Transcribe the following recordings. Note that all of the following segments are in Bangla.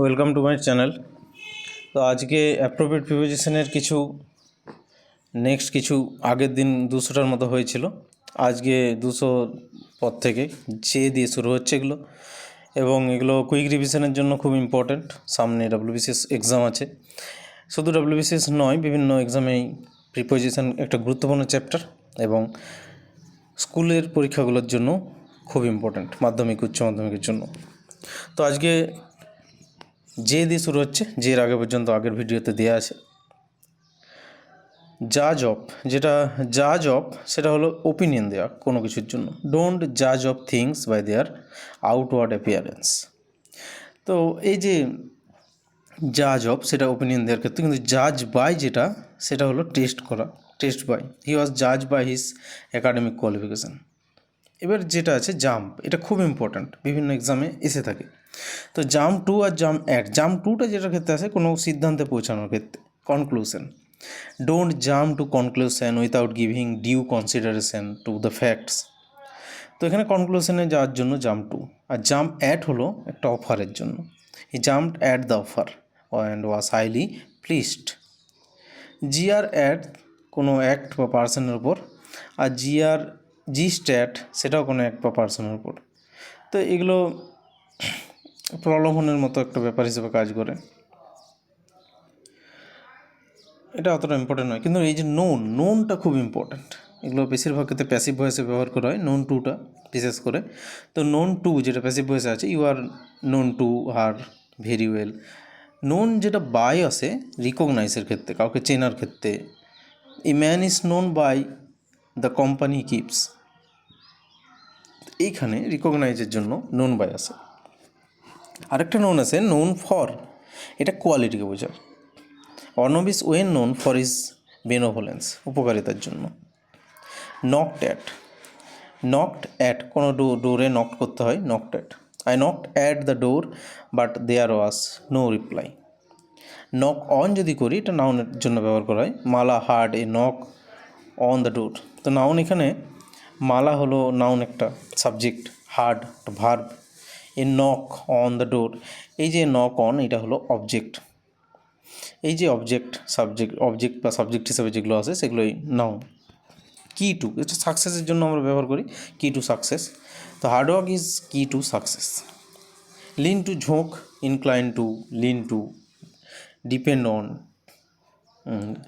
Welcome to my channel. তো আজকে অ্যাপ্রোপ্রিয়েট প্রিপোজিশনের কিছু আগের দিন 200টার মতো হয়েছিল, আজকে 200 পর থেকে যে দিয়ে শুরু হচ্ছে এগুলো, এবং এগুলো কুইক রিভিশনের জন্য খুব ইম্পর্ট্যান্ট। সামনে ডাব্লিউবিসিএস এক্সাম আছে, শুধু ডাব্লিউবিসিএস নয়, বিভিন্ন এক্সামেই প্রিপোজিশন একটা গুরুত্বপূর্ণ চ্যাপ্টার এবং স্কুলের পরীক্ষাগুলোর জন্য খুব ইম্পর্ট্যান্ট, মাধ্যমিক উচ্চ মাধ্যমিকের জন্য। তো আজকে যে দিয়ে শুরু হচ্ছে, যে এর আগে পর্যন্ত আগের ভিডিওতে দেওয়া আছে। জাজ অফ সেটা হলো ওপিনিয়ন দেওয়া কোনো কিছুর জন্য। ডোন্ট জাজ of things by their outward appearance. তো এই যে জাজ অফ সেটা ওপিনিয়ন দেওয়ার ক্ষেত্রে, কিন্তু জাজ বাই যেটা সেটা হলো টেস্ট করা, টেস্ট বাই। হি ওয়াজ জাজ বাই হিজ অ্যাকাডেমিক কোয়ালিফিকেশান। এবার যেটা আছে জাম্প, এটা খুব ইম্পর্ট্যান্ট, বিভিন্ন এক্সামে এসে থাকে। তো জাম্প টু আর জাম্প অ্যাট, জাম্প টুটা যেটার ক্ষেত্রে আছে কোনো সিদ্ধান্তে পৌঁছানোর ক্ষেত্রে, conclusion. Don't jump to conclusion without giving due consideration to the facts. তো এখানে কনক্লুশনে যাওয়ার জন্য জাম্প টু, আর জাম্প অ্যাট হলো একটা অফারের জন্য। He jumped at the offer and was highly pleased. Jeer at কোনো অ্যাক্ট বা পার্সনের উপর, আর জি স্ট্যাট সেটাও কোনো অ্যাক্ট বা পার্সনের উপর। তো এগুলো প্রলোভনের মতো একটা ব্যাপার হিসেবে কাজ করে, এটা অতটা ইম্পর্টেন্ট নয়। কিন্তু এই যে নোনটা খুব ইম্পর্ট্যান্ট। এগুলো বেশিরভাগ ক্ষেত্রে প্যাসিভ ভয়েসে ব্যবহার করা হয়, নোন টুটা বিশেষ করে। তো নোন টু যেটা প্যাসিভ ভয়েসে আছে, you are known to her very well. Known যেটা বাই আসে রিকগনাইজের ক্ষেত্রে, কাউকে চেনার ক্ষেত্রে। A man is known by the company keeps, এইখানে রিকগনাইজের জন্য নোন বাই আসে। আরেকটা নোন আছে নোন ফর, এটা কোয়ালিটিকে বোঝায়। Arnab is well known for is benevolence, উপকারিতার জন্য। নকড অ্যাট কোনো ডোরে নক করতে হয়, knocked at. I knocked at the door but there was no reply. Knock on যদি করি, এটা নাউনের জন্য ব্যবহার করা হয়। Mala heard a knock on the door. তো নাউন এখানে মালা হলো নাউন, একটা সাবজেক্ট, হার্ড একটা verb, a knock on the door. এই যে নক অন, এটা হলো অবজেক্ট। এই যে অবজেক্ট বা সাবজেক্ট হিসেবে যেগুলো আছে সেগুলোই নাউন। কি টু, এটা সাকসেসের জন্য আমরা ব্যবহার করি, কি টু সাকসেস। তো hard work is key to success. Lean to ঝোঁক, incline to, lean to, depend on,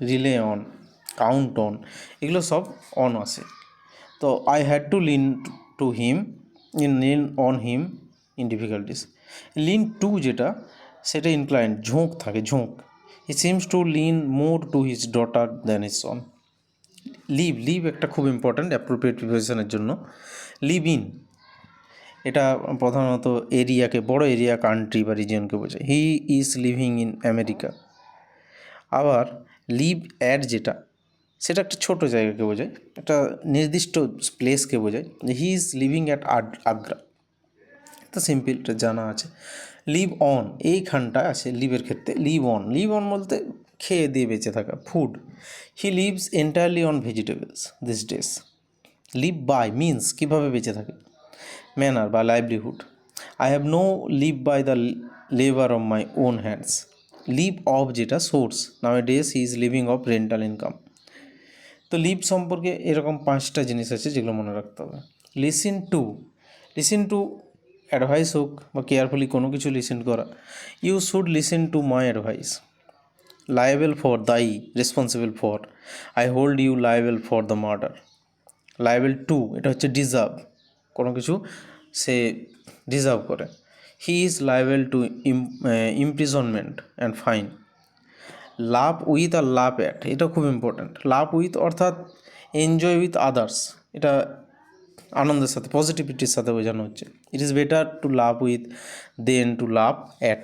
rely on, count on, এগুলো সব অন আসে। তো I had to lean to him lean on him in difficulties. Lean to যেটা সেটা ইনক্লাইন, ঝোঁক থাকে, ঝোঁক। He seems to lean more to his daughter than his son. Live একটা খুব ইম্পর্ট্যান্ট অ্যাপ্রোপ্রিয়েট প্রিপোজিশনের জন্য। লিভ ইন, এটা প্রধানত এরিয়াকে, বড় এরিয়া, কান্ট্রি বা রিজিয়নকে বোঝায়। হি ইজ লিভিং ইন আমেরিকা। আবার লিভ অ্যাট যেটা, সেটা একটা ছোটো জায়গাকে বোঝায়, একটা নির্দিষ্ট প্লেসকে বোঝায়। হি ইজ লিভিং অ্যাট আগ্রা, তো সিম্পল, এটা জানা আছে। লিভ অন, এইখানটা আছে লিভের ক্ষেত্রে। লিভ অন বলতে খেয়ে দিয়ে বেঁচে থাকা, food. He lives entirely on vegetables this days. Live by means কীভাবে বেঁচে থাকে, ম্যানার বা livelihood. I have no live by the labour of my own hands. Live off যেটা source, nowadays he is living off rental income. তো লিভ সম্পর্কে এরকম 5টা জিনিস আছে যেগুলো মনে রাখতে হবে। লিসেন টু অ্যাডভাইস হোক বা কেয়ারফুলি কোনো কিছু লিসেন করা। You should listen to my advice. Liable for, দায়ী, responsible for. I hold you liable for the murder. Liable to, এটা হচ্ছে ডিজার্ভ, কোনো কিছু সে ডিজার্ভ করে। He is liable to imprisonment and fine. Love with আর লাভ অ্যাট, এটা খুব ইম্পর্ট্যান্ট। লাভ উইথ অর্থাৎ এনজয় উইথ আদার্স, এটা আনন্দের সাথে, পজিটিভিটির সাথে বোঝানো হচ্ছে। It is better to love with than to love at.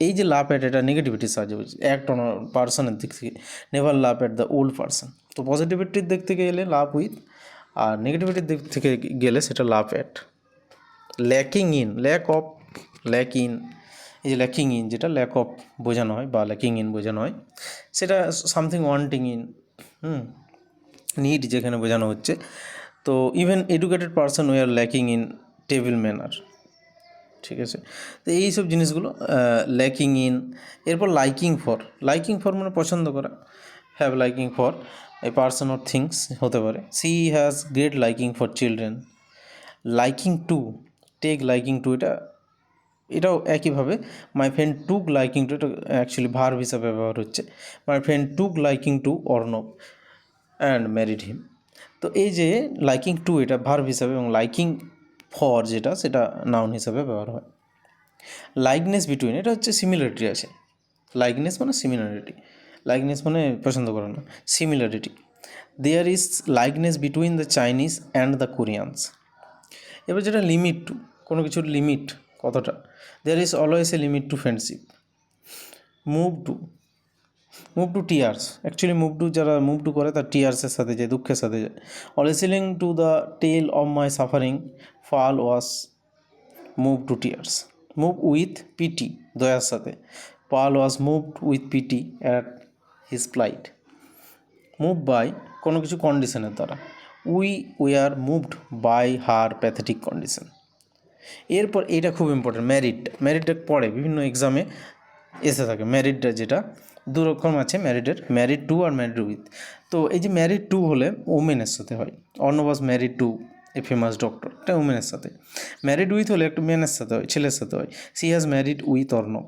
এই যে লাভ অ্যাট, এটা নেগেটিভিটির সাহায্যে বলছে, অ্যাক্ট অন পার্সনের দিক থেকে। Never love at the old person. তো পজিটিভিটির দিক থেকে গেলে লাভ উইথ, আর নেগেটিভিটির দিক থেকে গেলে সেটা love at. Lacking in, lack in, এই যে ল্যাকিং ইন যেটা ল্যাক অফ বোঝানো হয় বা ল্যাকিং ইন বোঝানো হয়, সেটা সামথিং ওয়ান্টিং ইন, নিড যেখানে বোঝানো হচ্ছে। তো even educated person we are lacking in table manner. ঠিক আছে। তো এইসব জিনিসগুলো ল্যাকিং ইন। এরপর লাইকিং ফর মানে পছন্দ করা, have liking for a person or things হতে পারে। She has great liking for children. Liking to, take liking to, এটাও একইভাবে my friend took liking to, এটা অ্যাকচুয়ালি ভার্ব হিসাবে ব্যবহার হচ্ছে। My friend took liking to Arnab and married him. তো এই যে লাইকিং টু এটা ভার্ব হিসাবে এবং লাইকিং ফর যেটা সেটা নাউন হিসাবে ব্যবহার হয়। লাইকনেস বিটুইন, এটা হচ্ছে সিমিলারিটি আছে। লাইকনেস মানে সিমিলারিটি, লাইকনেস মানে পছন্দ করে না, similarity. There is likeness between the Chinese and the Koreans. এবার যেটা লিমিট টু, কোনো কিছুর লিমিট কতটা, there is always a limit to friendship. Move to tears, actually যারা মুভ টু করে তার টিয়ার্সের সাথে যায়, দুঃখের সাথে যায়। Listening to the tale of my suffering Paul was move to tears. Move with pity, দয়ার সাথে, Paul was moved with pity at his plight. Move by, কোনো কিছু কন্ডিশনের দ্বারা, we are moved by her pathetic condition. এরপর এটা খুব ইম্পর্টেন্ট, ম্যারিডটা পড়ে বিভিন্ন এক্সামে এসে থাকে। ম্যারিডটা যেটা দু রকম আছে ম্যারিডের, ম্যারিড টু আর ম্যারিড উইথ। তো এই যে ম্যারিড টু হলে ওমেনের সাথে হয়, Arnab was married to a famous doctor, এটা ওমেনের সাথে। ম্যারিড উইথ হলে একটু মেনের সাথে হয়, ছেলের সাথে হয়। She has married with Arnab,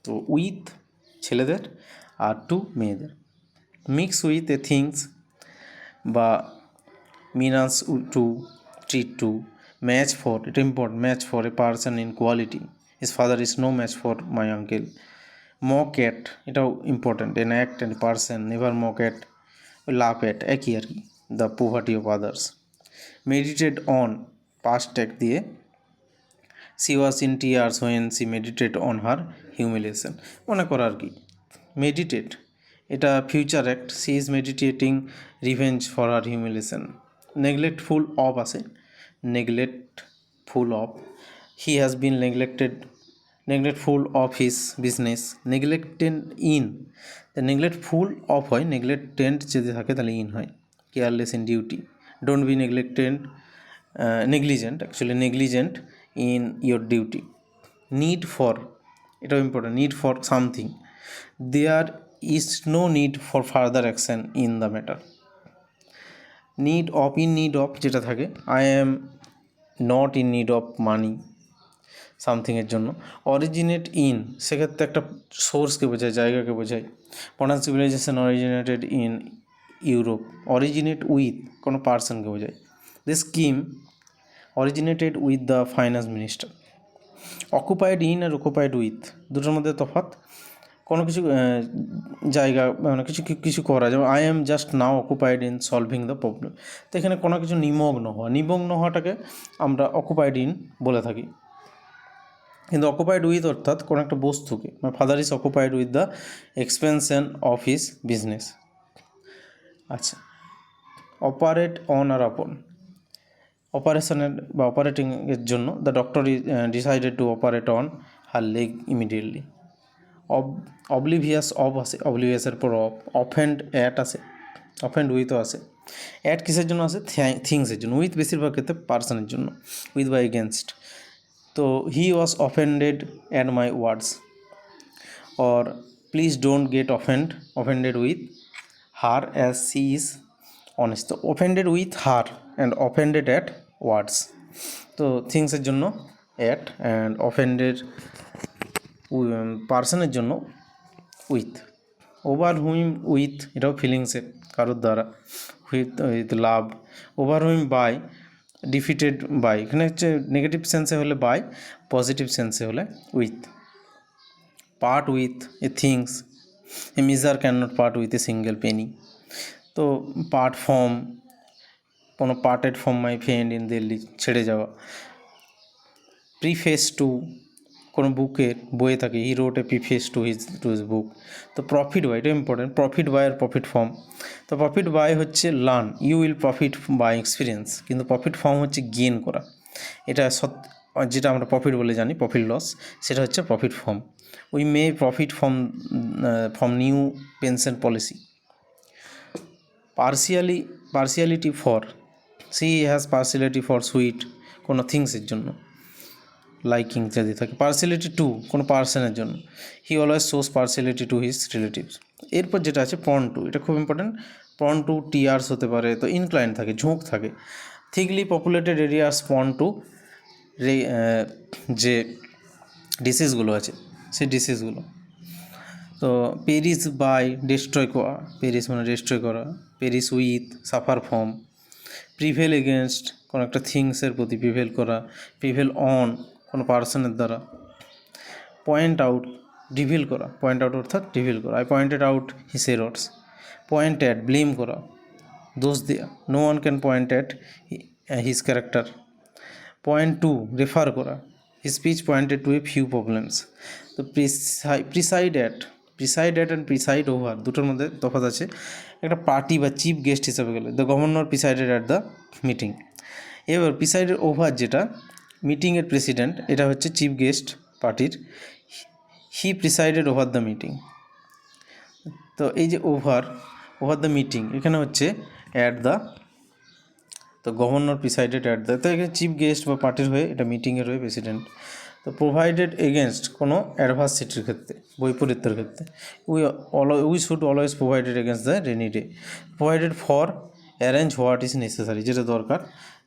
তো উইথ ছেলেদের আর টু মেয়েদের। মিক্স উইথ এ থিংস বা means to, treat to. Match for, এটা important, match for a person in quality, his father is no match for my uncle. Mock at, এটাও important, an act and person, never mock at, laugh at, একই আর কি, the poverty of others. Meditate on, past tag দিয়ে, she was in tears when she meditate on her humiliation, মনে করা আর কি। মেডিটেট, এটা future act, she is meditating revenge for her humiliation. Neglectful of আছে, neglectful of, he has been neglectful of his business. Neglected in, neglectful of হয়, নেগলেক্টেড যদি থাকে তাহলে ইন হয়। Careless in duty, don't be negligent, actually negligent in your duty. Need for, এটাও important, need for something, there is no need for further action in the matter. Need of, in need of যেটা থাকে, I am not in need of money সামথিংয়ের জন্য। অরিজিনেট ইন, সেক্ষেত্রে একটা সোর্সকে বোঝায়, জায়গাকে বোঝায়। Modern civilization originated in Europe. Originate with, কোনো পার্সনকে বোঝায়। This scheme originated with the finance minister. Occupied in আর অকুপাইড উইথ দুটোর মধ্যে তফাৎ। কোনো কিছু জায়গা মানে কিছু করা, যেমন I am just now occupied in solving the problem. তো এখানে কোনো কিছু নিমগ্ন হওয়াটাকে আমরা অকুপাইড ইন বলে থাকি। কিন্তু অকুপাইড উইথ অর্থাৎ কোনো একটা বস্তুকে, my father is occupied with the expansion of his business. আচ্ছা, অপারেট অন আর আপন, অপারেশনের বা অপারেটিংয়ের জন্য, the doctor decided to operate on her leg immediately. Oblivious of আছে, অবলিভিয়াসের পর অফেন্ড অ্যাট আছে, অফেন্ড উইথও আছে। অ্যাট কিসের জন্য আছে, থিংসের জন্য। উইথ বেশিরভাগ ক্ষেত্রে পার্সনের জন্য, উইথ বা এগেনস্ট। তো he was offended at my words, or please don't get offended with her as she is honest. তো offended with her and offended at words, তো থিংসের জন্য অ্যাট অ্যান্ড অফেন্ডেড পার্সনের জন্য উইথ। ওভারহুইম উইথ, এটাও ফিলিংসের কারোর দ্বারা, with love. Overwhelm by, defeated by, এখানে হচ্ছে নেগেটিভ সেন্সে হলে বাই, পজিটিভ সেন্সে হলে with. Part with a things, a miser can not part with a single penny. তো পার্ট ফ্রম, কোনো parted from my friend in Delhi, ছেড়ে যাওয়া। প্রিফেস টু, কোনো বইয়ে থাকে, he wrote a preface to his book. তো প্রফিট বাই, এটা ইম্পর্টেন্ট, প্রফিট বাই আর প্রফিট ফর্ম। তো প্রফিট বাই হচ্ছে learn, you will profit by experience, কিন্তু প্রফিট ফর্ম হচ্ছে গেন করা। এটা যেটা আমরা প্রফিট বলে জানি, প্রফিট লস, সেটা হচ্ছে profit form. We may profit from new pension policy. Partiality for, she has partiality for sweet, কোনো থিংসের জন্য। লাইকিং যদি থাকে। পার্সিয়ালিটি টু কোনো পার্সনের জন্য, he always shows partiality to his relatives. এরপর যেটা আছে প্রন টু, এটা খুব ইম্পর্টেন্ট। প্রন টু টিয়ার্স হতে পারে, তো ইনক্লাইন থাকে, ঝোঁক থাকে। থিকলি পপুলেটেড এরিয়াস প্রন টু যে ডিসিজগুলো আছে সেই ডিসিজগুলো। তো পেরিস বাই ডিস্ট্রয় করা, পেরিস মানে ডিস্ট্রয় করা, Paris with suffer from, prevail against কোনো একটা থিংসের প্রতি প্রিভেল করা, প্রিভেল অন কোনো পার্সনের দ্বারা, পয়েন্ট আউট রিভিল করা, পয়েন্ট আউট অর্থাৎ রিভিল করা, I pointed out his errors, point at blame করা, দোষ দেওয়া, no one can point at his character, point to refer করা, his speech pointed to a few problems. তো প্রিসাইড অ্যান্ড প্রিসাইড ওভার দুটোর মধ্যে তফাৎ আছে। একটা পার্টি বা চিফ গেস্ট হিসাবে গেলে the governor presided at the meeting. এবার প্রিসাইডেড ওভার যেটা মিটিংয়ের প্রেসিডেন্ট, এটা হচ্ছে চিফ গেস্ট পার্টির, হি প্রিসাইডেড ওভার দ্য মিটিং। তো এই যে ওভার দ্য মিটিং এখানে হচ্ছে অ্যাট দ্য, তো গভর্নর প্রিসাইডেড অ্যাট দ্য, তো এখানে চিফ গেস্ট বা পার্টির হয়ে, এটা মিটিংয়ের হয়ে প্রেসিডেন্ট। তো প্রোভাইডেড এগেনস্ট কোনো অ্যাডভার্সিটির ক্ষেত্রে, বৈপরীত্যের ক্ষেত্রে, we should always provided against the rainy day. Provided for arrange what is necessary, যেটা দরকার।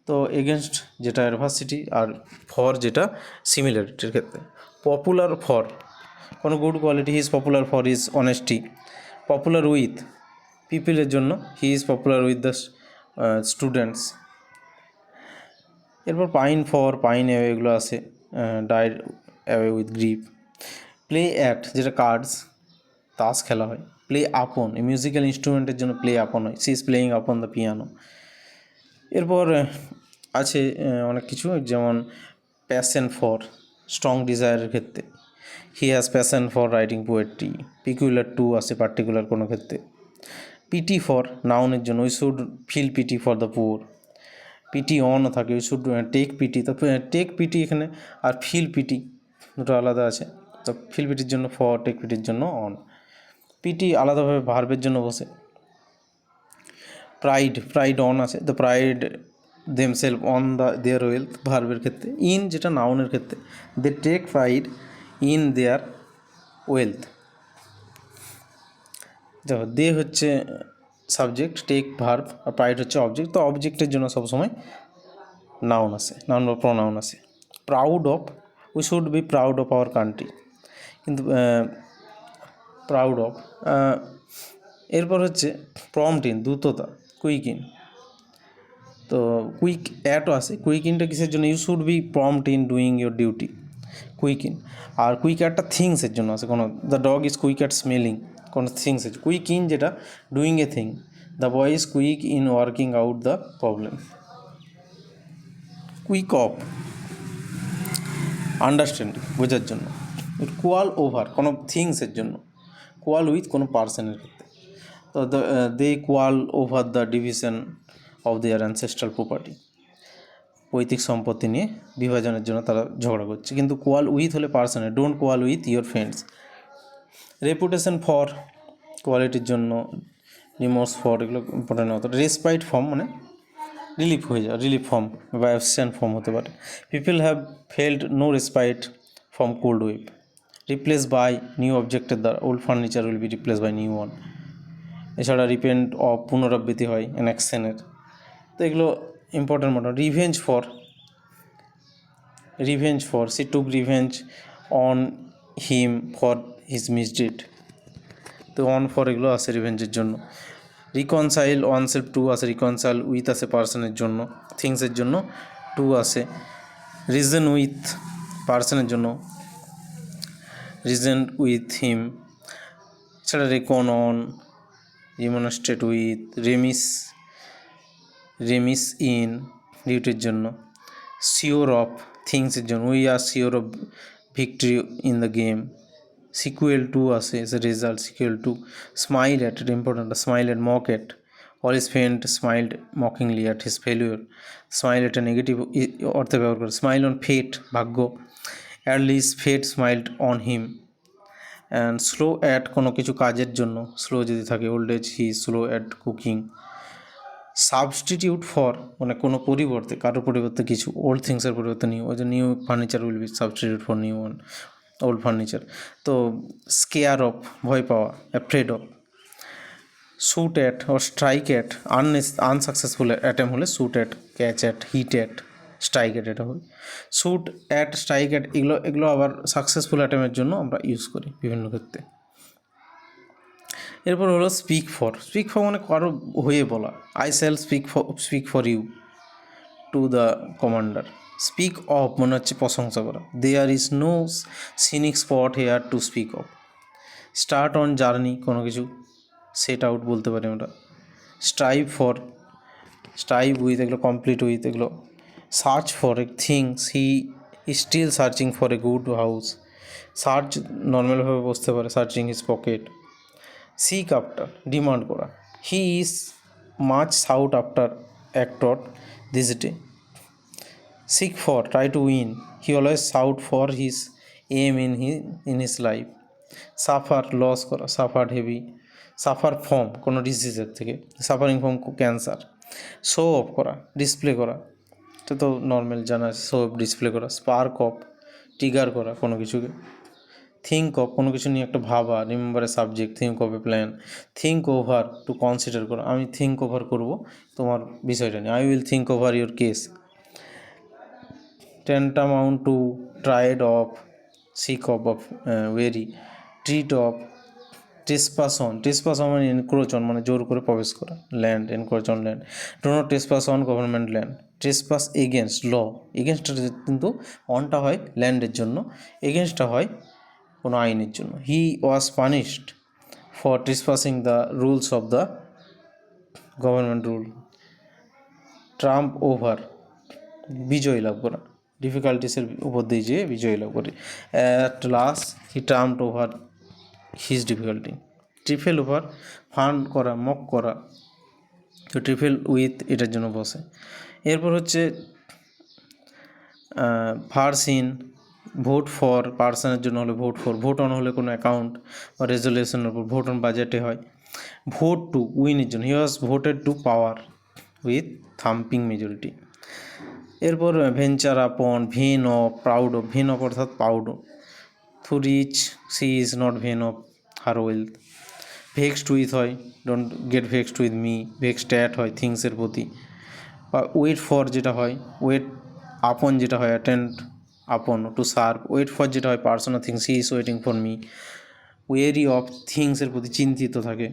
তো এগেনস্ট যেটা অ্যাডভার্সিটি, আর ফর যেটা সিমিলারিটির ক্ষেত্রে। পপুলার ফর কোনো good quality, he is popular for his honesty. Popular with পিপলের জন্য, he is popular with the students. এরপর পাইন ফর, পাইন অ্যাওয়ে এগুলো আছে, died away with grief. Play at যেটা কার্ডস, তাস খেলা হয়। প্লে আপন এই মিউজিক্যাল ইনস্ট্রুমেন্টের জন্য প্লে আপন হয়, she is playing upon the piano. এরপর আছে অনেক কিছু, যেমন প্যাশন ফর স্ট্রং ডিজায়ারের ক্ষেত্রে, he has passion for writing poetry. Peculiar to আছে পার্টিকুলার কোনো ক্ষেত্রে। পিটি ফর নাউনের জন্য, we should feel pity for the poor. Pity অনও থাকে, উই শুড টেক পিটি। তো টেক পিটি এখানে, আর ফিল পিটি দুটো আলাদা আছে। তো ফিল পিটির জন্য ফর, টেক পিটির জন্য অন। পিটি আলাদাভাবে ভার্বের জন্য বসে। প্রাইড অন আছে, the pride themselves on their wealth ভার্বের ক্ষেত্রে। ইন যেটা নাউনের ক্ষেত্রে, they take pride in their wealth. দেখো দে হচ্ছে সাবজেক্ট, টেক ভার্ব, আর প্রাইড হচ্ছে অবজেক্ট। তো অবজেক্টের জন্য সবসময় নাউন আছে, নাউন বা প্রোনাউন আছে। Proud of, we should be proud of our country, কিন্তু প্রাউড অফ। এরপর হচ্ছে প্রম্পট ইন দ্রুততা, কুইক ইন। তো কুইক অ্যাটও আছে। কুইক ইনটা কিসের জন্য, you should be prompt in doing your duty, quick in. আর কুইক অ্যাটটা থিংসের জন্য আছে, কোনো the dog is quick at smelling, কোনো থিংস আছে। কুইক ইন যেটা doing a thing, the boy is quick in working out the problem. Quick of understanding, বোঝার জন্য। কোয়াল ওভার কোনো থিংসের জন্য, কোয়াল উইথ কোনো পার্সনের ক্ষেত্রে। তো they quarrel over the division of their ancestral property, পৈতৃক সম্পত্তি নিয়ে বিভাজনের জন্য তারা ঝগড়া করছে। কিন্তু কোয়াল উইথ হলে পার্সনের, don't quail with your friends. Reputation for কোয়ালিটির জন্য, রিমোর্স ফর এগুলো ইম্পর্টেন্ট হতো। রেসপাইট ফর্ম মানে রিলিফ হয়ে যাওয়া, রিলিফ ফর্ম বা অ্যাবসেন্ট ফর্ম হতে পারে। People have felt no respite from cold wave. Replace by new অবজেক্টের দ্বারা, old furniture will be replace by new one. এছাড়া রিপেন্ট অফ পুনরাবৃত্তি হয় অ্যাকশনের। তো এগুলো ইম্পর্টেন্ট মতো। Revenge for she took revenge on him for his মিসডিড। তো অন ফর এগুলো আছে রিভেঞ্জের জন্য। রিকনসাইল ওয়ান সেলফ টু আছে, রিকনসাইল উইথ আছে পার্সনের জন্য, থিংসের জন্য টু আছে। রিজন উইথ পার্সনের জন্য, রিজন উইথ হিম। এছাড়া reckon on, remonstrate with, remiss in ডিউটির জন্য। শিওর অফ থিংসের জন্য, we are sure of victory in the game. Sequel to আছে, as a result sequel to. Smile at, এটা important, smile at, mock at, all his friend smiled mockingly at his failure. Smile এটা নেগেটিভ অর্থে ব্যবহার করে। স্মাইল অন ফেট, ভাগ্য। At least fate smiled on him. And slow at কোনো কিছু কাজের জন্য, স্লো যদি থাকে, old age he slow at cooking. Substitute for মানে কোনো পরিবর্তে, কারোর পরিবর্তে কিছু, ওল্ড থিংসের পরিবর্তে নিউ, ওই যে new furniture will be substitute for new one old furniture. তো স্কেয়ার অফ ভয় পাওয়া, অ্যাফ্রেড অফ। শ্যুট অ্যাট ও স্ট্রাইক অ্যাট, আনসাকসেসফুল অ্যাটেম্প হলে shoot at, catch at, hit at, strike at, এটা হবে। শ্যুট অ্যাট, স্ট্রাইক অ্যাট, এগুলো আবার সাকসেসফুল অ্যাটেম্পের জন্য আমরা ইউজ করি বিভিন্ন ক্ষেত্রে। এরপর হলো স্পিক ফর। স্পিক ফর মানে কারো হয়ে বলা, I shall speak for you to the commander. Speak of মানে হচ্ছে প্রশংসা করা, there is no scenic spot here to speak of. Start on journey, কোনো কিছু সেট আউট বলতে পারি আমরা। স্ট্রাইভ ফর, স্ট্রাইভ উইথ, এগুলো কমপ্লিট উইথ, এগুলো। Search for a things, he is still searching for a good house. Search নর্মালভাবে বসতে পারে, searching his pocket. Seek after, demand করা, he is much sought after actor this day. Seek for, try to win, he always sought for his aim in his life. Suffer, loss করা, সাফার হেভি। সাফার ফ্রম, কোনো ডিজিজের থেকে, suffering from cancer. Show off করা, ডিসপ্লে করা, এটা তো নর্মাল জানা আছে, শো অফ ডিসপ্লে করা। স্পার্ক অফ, ট্রিগার করা কোনো কিছুকে। থিঙ্ক অফ, কোনো কিছু নিয়ে একটা ভাবা, remember a subject, think of a plan. Think over, to consider করা, আমি থিঙ্ক ওভার করবো তোমার বিষয়টা নিয়ে, I will think over your case. Tantamount to, tired of, sick of, weary. Treat of, trespass on, trespass on মানে এনক্রোচ অন মানে জোর করে প্রবেশ করা, land, encroach on land. Do not trespass on government land. Trespass against, law, এগেনস্টটা কিন্তু অনটা হয় ল্যান্ডের জন্য, এগেনস্টটা হয় কোনো আইনের জন্য। He was punished for trespassing the rules of the government rule. Triumph over, বিজয় লাভ করা, ডিফিকাল্টিসের উপর দিয়ে যে বিজয় লাভ করে। At last he triumphed over his difficulty. Trifle over, fun করা, মক করা, তো ট্রিফেল উইথ এটার জন্য বসে। এরপর হচ্ছে ভার্স ইন, ভোট ফর, পার্সনের জন্য হলে ভোট ফর, ভোট অন হলে কোনো অ্যাকাউন্ট বা রেজলিউশনের উপর, ভোট অন বাজেটে হয়। ভোট টু, উইনের জন্য, he was voted to power with thumping majority. এরপর venture upon, vain of, proud of, vain of অর্থাৎ proud of. Though rich she is not vain of her wealth. Vexed with হয়, don't get vexed with me. Vexed at হয় থিংসের প্রতি। বা ওয়েট ফর যেটা হয়, ওয়েট আপন যেটা হয় অ্যাটেন্ড আপন, টু সার্ভ। ওয়েট ফর যেটা হয় person of things, he is waiting for me. Weary of, থিংসের প্রতি চিন্তিত থাকে।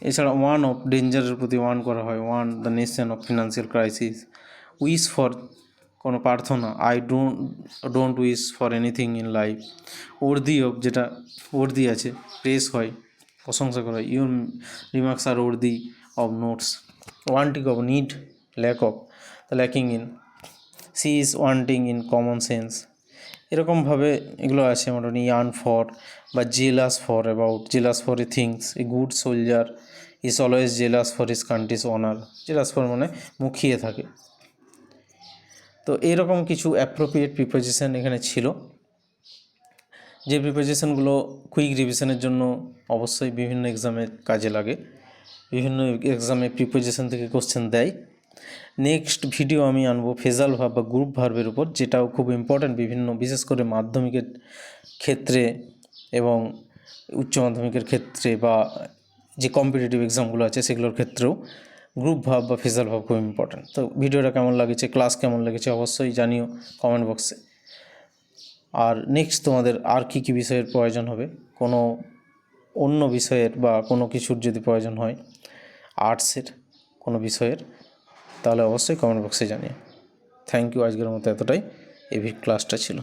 এছাড়া ওয়ান অফ, ডেঞ্জারের প্রতি ওয়ান করা হয়, warn the nation of financial crisis. Wish for, কোনো প্রার্থনা, I don't wish for anything in life. Worthy of, যেটা ওর্দি আছে, প্রেস হয়, প্রশংসা করা হয়, your remarks are worthy of notes. Wanting of, need, lack of, the lacking in. She is wanting in common sense. এরকমভাবে এগুলো আছে মোটামুটি। ইয়ার্ন ফর বা jealous for about, jealous for a things. A good soldier is always jealous for his countries honour. Jealous for মানে মুখিয়ে থাকে। তো এরকম কিছু অ্যাপ্রোপ্রিয়েট প্রিপোজিশন এখানে ছিল, যে প্রিপোজিশনগুলো কুইক রিভিশনের জন্য অবশ্যই বিভিন্ন এক্সামে কাজে লাগে, বিভিন্ন এক্সামে প্রিপোজিশন থেকে কোশ্চেন দেয়। নেক্সট ভিডিও আমি আনবো ফেজাল ভার্ব বা গ্রুপ ভার্বের উপর, যেটাও খুব ইম্পর্ট্যান্ট বিভিন্ন, বিশেষ করে মাধ্যমিকের ক্ষেত্রে এবং উচ্চ মাধ্যমিকের ক্ষেত্রে বা যে কম্পিটিটিভ এক্সামগুলো আছে সেগুলোর ক্ষেত্রেও গ্রুপ ভার্ব বা ফেজাল ভার্ব খুব ইম্পর্ট্যান্ট। তো ভিডিওটা কেমন লাগছে, ক্লাস কেমন লেগেছে অবশ্যই জানিও কমেন্ট বক্সে। আর নেক্সট তোমাদের আর কী কী বিষয়ের প্রয়োজন হবে, কোনো অন্য বিষয়ের বা কোনো কিছুর যদি প্রয়োজন হয়, আর্টসের কোনো বিষয়ের, তাহলে অবশ্যই কমেন্ট বক্সে জানিয়ে। থ্যাংক ইউ, আজকের মতো এতটাই, এই ক্লাসটা ছিল।